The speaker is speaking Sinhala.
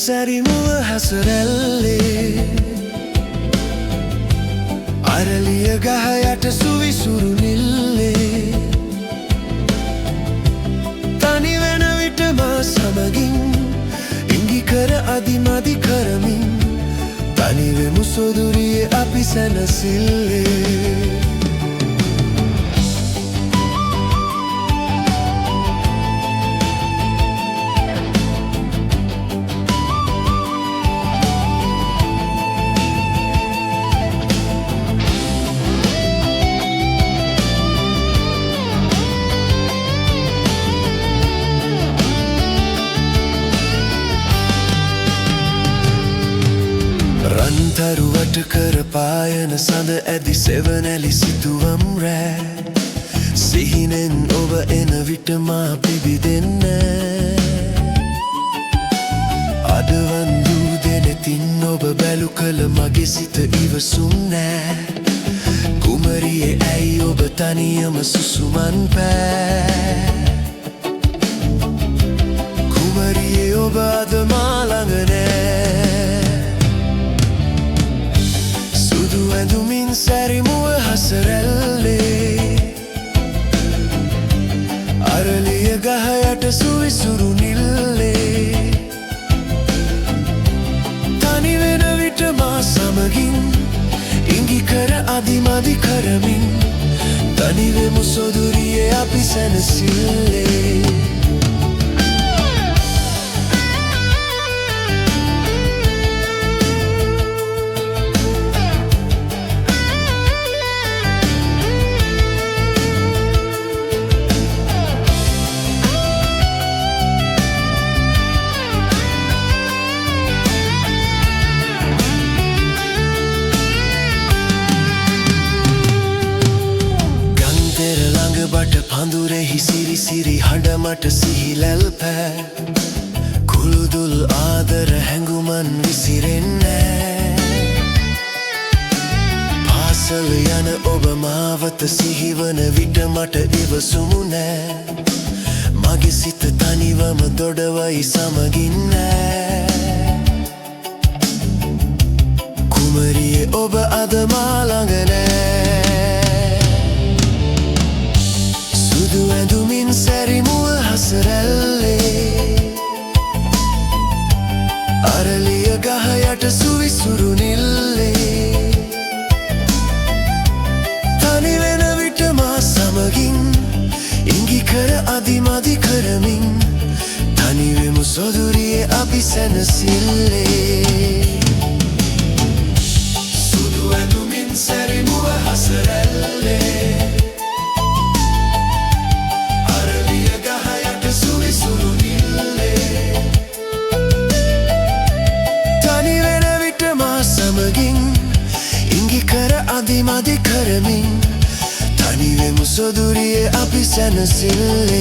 සැරිමුව හසරැල්ලේ අරලිය ගහ යට සුවිසුරු නිල්ලේ තනි වෙන විට මා සමගින් ඉඟි කර අදිමදි කරමින් තනිවෙමු සොදුරියේ අපි සැනසිල්ලේ රන්තරුවට කර පායන සඳ ඇදි සෙවනැලි සිතුවම් රෑ සිහිනෙන් ඔබ එන විට මා පිබිදෙන්න අදවන්දු දෙනෙතින් ඔබ බැලු කළ මගේ සිත ඉවසුම් නෑ කුමරියේ ඇයි ඔබ තනියම සුසුමන් පෑ කුමරියේ ඔබ අද මා ළඟ නෑ ඇඳුමින් සැරිමුව හසරැල්ලේ අරලිය ගහ යට සුවිසුරු නිල්ලේ තනි වෙන විට මා සමගින් ඉඟි කර අදිමදි කරමින් තනිවෙමු සොදුරියේ අපි සැනසිල්ලේ බට පඳුරෙහි සිරි සිරි හඬ මට සිහිලැල් පෑ කුළුදුල් ආදර හැඟුමන් විසිරෙන්නෑ පාසල යන ඔබ මාවත සිහිවන විට මට ඉවසුමු නෑ මගේ සිත තනිවම දොඩවයි සමගින්නෑ කුමරියේ ඔබ අද මා ළඟ නෑ ඇඳුමින් සැරිමුව හසරැල්ලේ අරලිය ගහ යට සුවිසුරු නිල්ලේ තනි වෙන විට මා සමගින් ඉඟි කර අදිමදි කරමින් තනිවෙමු සොදුරියේ අපි සැනසිල්ලේ සුදු ඇඳුමින් සැරිමුව හසරැල්ලේ ඉඟි කර අදිමදි කරමින් තනිවෙමු සොදුරියේ අපි සැනසිල්ලේ